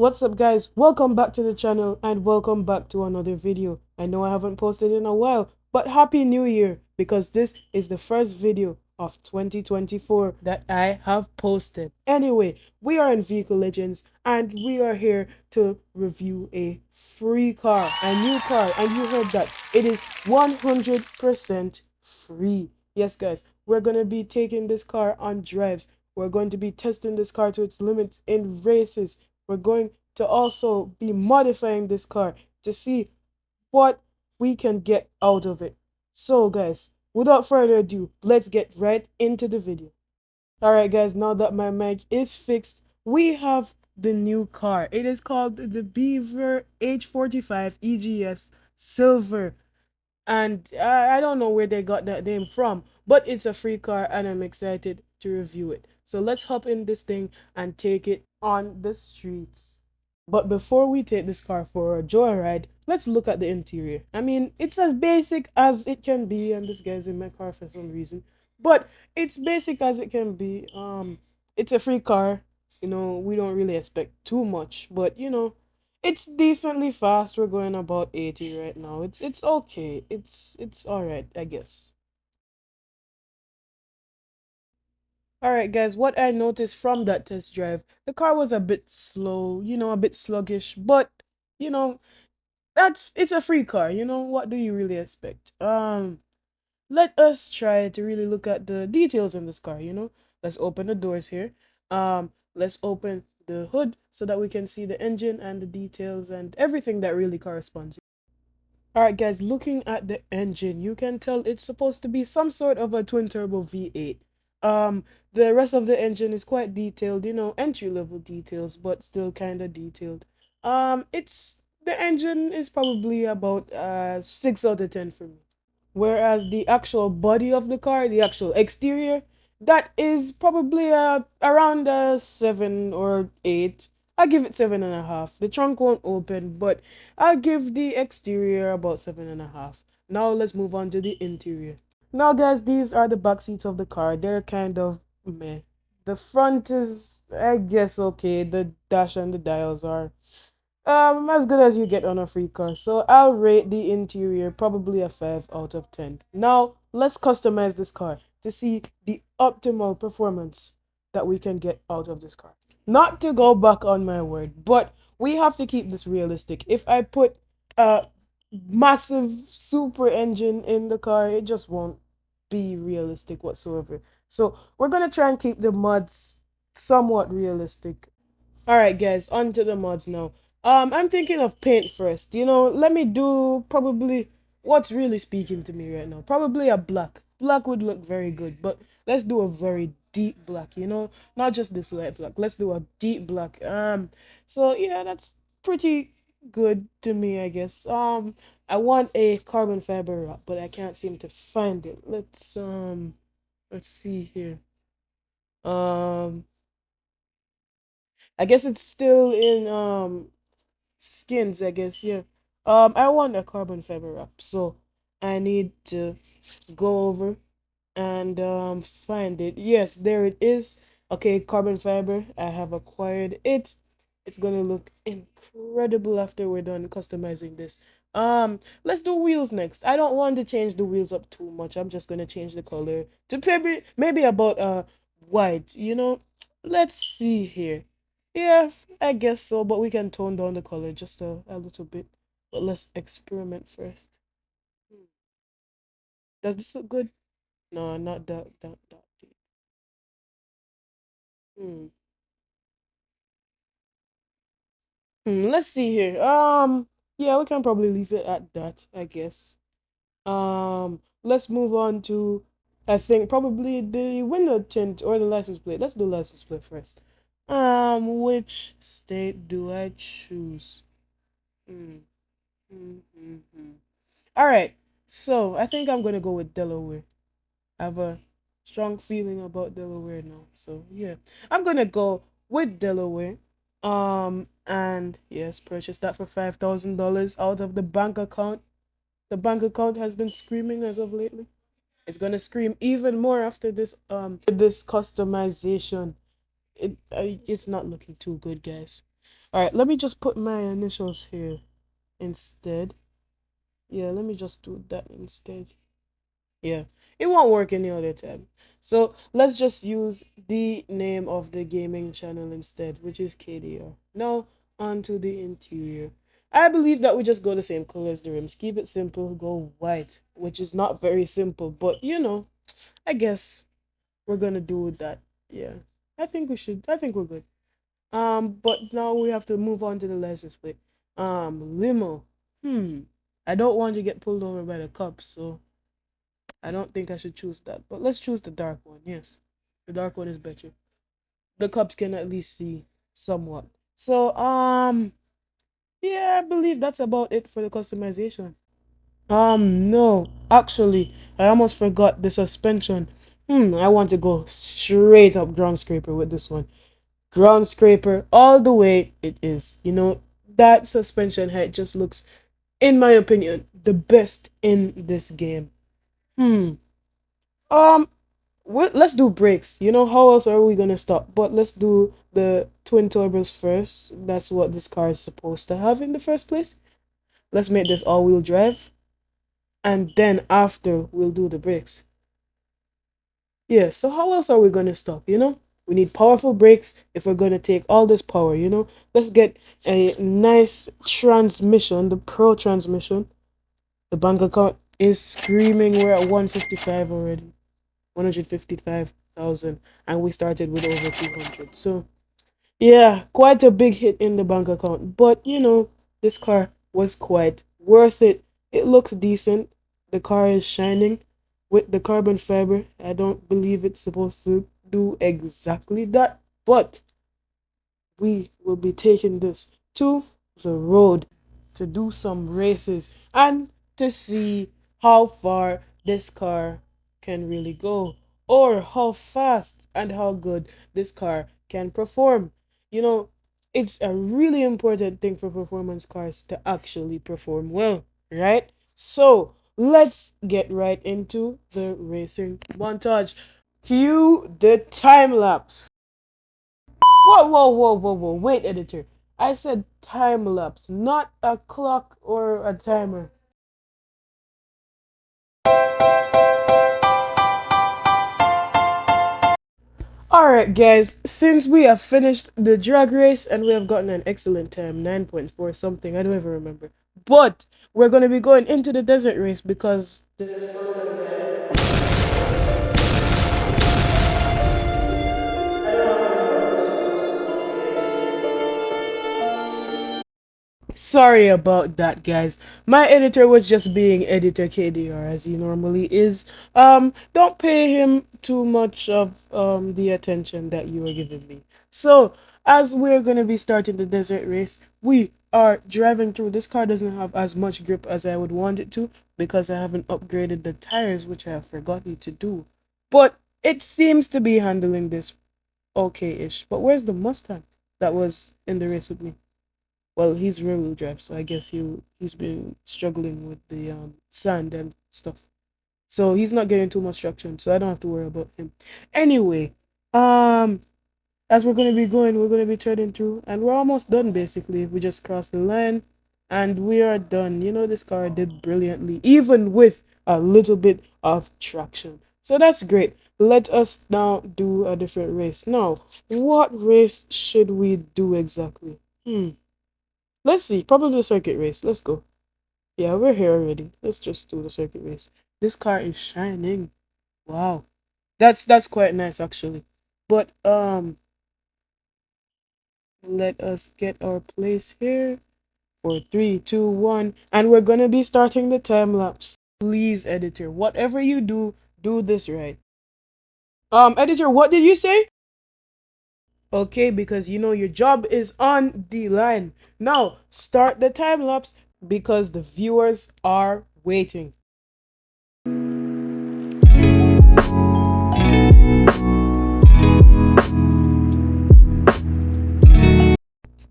What's up guys, welcome back to the channel and welcome back to another video. I know I haven't posted in a while, but happy new year because this is the first video of 2024 that I have posted. Anyway, we are in Vehicle Legends and we are here to review a free car, a new car, and you heard that. It is 100% free. Yes guys, we're going to be taking this car on drives. We're going to be testing this car to its limits in races. We're going to also be modifying this car to see what we can get out of it. So guys, without further ado, let's get right into the video. Alright guys, now that my mic is fixed, we have the new car. It is called the Beaver H45 EGS Silver. And I don't know where they got that name from, but it's a free car and I'm excited to review it. So let's hop in this thing and take it on the streets. But before we take this car for a joyride, let's look at the interior. I mean, it's as basic as it can be, and this guy's in my car for some reason. But it's basic as it can be. It's a free car. We don't really expect too much, but it's decently fast. We're going about 80 right now. It's okay. It's all right, I guess. All right, guys, what I noticed from that test drive, the car was a bit slow, a bit sluggish, but you know, it's a free car, what do you really expect? Let us try to really look at the details in this car. Let's open the doors here. Let's open the hood so that we can see the engine and the details and everything that really corresponds. All right, guys, looking at the engine, you can tell it's supposed to be some sort of a twin turbo V8. The rest of the engine is quite detailed, entry level details, but still kind of detailed. It's the engine is probably about 6 out of 10 for me. Whereas the actual body of the car, the actual exterior, that is probably around 7 or 8. I'll give it 7.5. The trunk won't open, but I'll give the exterior about 7.5. Now let's move on to the interior. Now guys, these are the back seats of the car. They're kind of meh. The front is, I guess, okay. The dash and the dials are as good as you get on a free car. So I'll rate the interior probably a 5 out of 10. Now let's customize this car to see the optimal performance that we can get out of this car. Not to go back on my word, but we have to keep this realistic. If I put a massive super engine in the car, it just won't be realistic whatsoever. So we're gonna try and keep the mods somewhat realistic. All right, guys, on to the mods now. I'm thinking of paint first. Let me do probably what's really speaking to me right now. Probably a black. Black would look very good, but let's do a very deep black, not just this light black. Let's do a deep black. So yeah, that's pretty good to me, I guess. I want a carbon fiber wrap, but I can't seem to find it. Let's see here. Um, I guess it's still in skins, I guess, yeah. I want a carbon fiber wrap, so I need to go over and find it. Yes, there it is. Okay, carbon fiber. I have acquired it. It's gonna look incredible after we're done customizing this. Let's do wheels next. I don't want to change the wheels up too much. I'm just gonna change the color to maybe about white. Let's see here. Yeah, I guess so, but we can tone down the color just a little bit. But let's experiment first. Hmm. Does this look good? No, not that deep. Hmm. Let's see here. Yeah, we can probably leave it at that, I guess. Let's move on to, I think probably the window tint or the license plate. Let's do license plate first. Which state do I choose? Hmm. Mm-hmm. All right. So I think I'm gonna go with Delaware. I have a strong feeling about Delaware now. So yeah, I'm gonna go with Delaware. And yes, purchase that for $5,000 out of the bank account. The bank account has been screaming as of lately. It's gonna scream even more after this customization. It's not looking too good, guys. All right, let me just put my initials here instead. Yeah, let me just do that instead. Yeah, it won't work any other time. So let's just use the name of the gaming channel instead, which is KDR. Now, onto the interior. I believe that we just go the same color as the rims. Keep it simple, go white, which is not very simple, but I guess we're gonna do with that. Yeah, I think we should. I think we're good. But now we have to move on to the license plate. Limo. Hmm. I don't want to get pulled over by the cops, so I don't think I should choose that. But let's choose the dark one. Yes, the dark one is better. The cops can at least see somewhat. So, yeah, I believe that's about it for the customization. No, actually, I almost forgot the suspension. I want to go straight up ground scraper with this one. Ground scraper all the way it is. That suspension head just looks, in my opinion, the best in this game. Hmm. Um, let's do brakes. How else are we gonna stop? But let's do the twin turbos first. That's what this car is supposed to have in the first place. Let's make this all-wheel drive, and then after we'll do the brakes. Yeah. So how else are we gonna stop? We need powerful brakes if we're gonna take all this power. Let's get a nice transmission, the Pro transmission. The bank account is screaming. We're at 155 already. 155,000, and we started with over 200. So, yeah, quite a big hit in the bank account. But, this car was quite worth it. It looks decent. The car is shining with the carbon fiber. I don't believe it's supposed to do exactly that, but we will be taking this to the road to do some races and to see how far this car can really go, or how fast and how good this car can perform. You know, it's a really important thing for performance cars to actually perform well, right? So let's get right into the racing montage. Cue the time lapse. Whoa, whoa, whoa, whoa, whoa. Wait, editor. I said time lapse, not a clock or a timer. Alright, guys, since we have finished the drag race and we have gotten an excellent time, 9.4 something, I don't even remember. But we're going to be going into the desert race because there's supposed to be a I don't have any buttons, so I'm just going to Sorry about that, guys. My editor was just being editor KDR as he normally is. Don't pay him too much of the attention that you are giving me. So, as we're gonna be starting the desert race, we are driving through. This car doesn't have as much grip as I would want it to because I haven't upgraded the tires, which I have forgotten to do. But it seems to be handling this okay-ish. But where's the Mustang that was in the race with me? Well, he's rear-wheel drive, so I guess he's been struggling with the sand and stuff. So he's not getting too much traction, so I don't have to worry about him. Anyway, um, as we're gonna be going, we're gonna be turning through, and we're almost done basically. We just crossed the line, and we are done. This car did brilliantly, even with a little bit of traction. So that's great. Let us now do a different race. Now, what race should we do exactly? Let's see. Probably the circuit race. Let's go. Yeah, we're here already. Let's just do the circuit race. This car is shining. Wow. That's quite nice actually. But let us get our place here for 3, 2, 1, and we're gonna be starting the time lapse. Please, editor, whatever you do, do this right. Editor, what did you say? Okay, because your job is on the line. Now, start the time lapse because the viewers are waiting.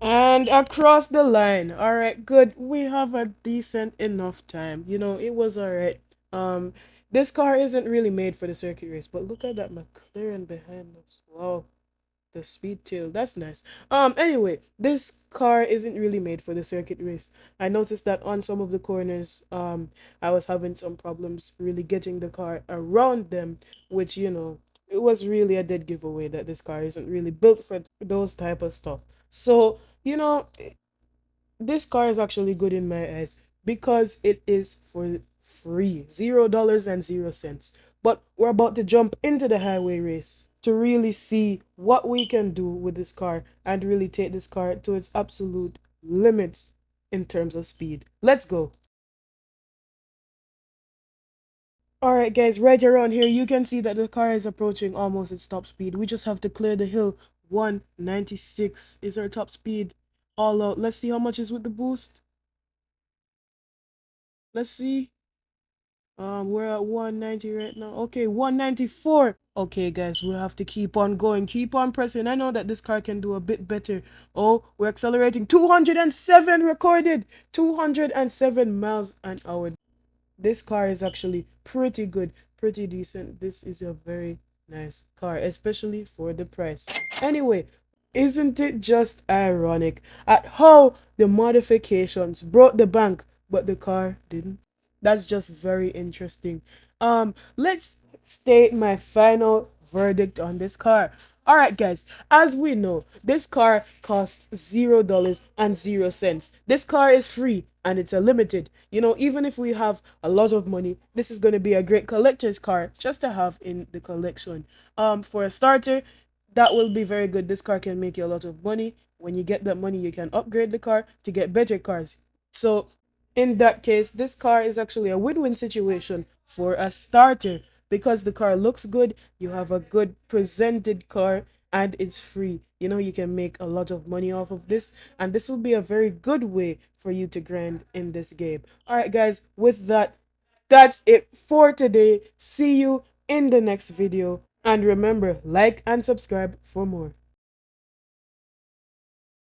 And across the line. All right, good. We have a decent enough time. It was all right. This car isn't really made for the circuit race, but look at that McLaren behind us. Wow. The speed tail, that's nice. Anyway, this car isn't really made for the circuit race. I noticed that on some of the corners, I was having some problems really getting the car around them, which, it was really a dead giveaway that this car isn't really built for those type of stuff. So, this car is actually good in my eyes because it is for free, $0 and 0 cents. But we're about to jump into the highway race to really see what we can do with this car and really take this car to its absolute limits in terms of speed. Let's go. All right, guys, right around here, you can see that the car is approaching almost its top speed. We just have to clear the hill. 196 is our top speed. All out. Let's see how much is with the boost. Let's see. We're at 190 right now. Okay, 194. Okay, guys, we'll have to keep on going. Keep on pressing. I know that this car can do a bit better. Oh, we're accelerating. 207 recorded. 207 miles an hour. This car is actually pretty good, pretty decent. This is a very nice car, especially for the price. Anyway, isn't it just ironic at how the modifications brought the bank, but the car didn't? That's just very interesting. Let's state my final verdict on this car. All right, guys, as we know, this car costs $0 and 0 cents. This car is free and it's a limited. Even if we have a lot of money, this is going to be a great collector's car just to have in the collection. For a starter, that will be very good. This car can make you a lot of money. When you get that money, you can upgrade the car to get better cars. So, in that case, this car is actually a win-win situation for a starter because the car looks good, you have a good presented car, and it's free. You can make a lot of money off of this, and this will be a very good way for you to grind in this game. All right, guys, with that, that's it for today. See you in the next video. And remember, like and subscribe for more.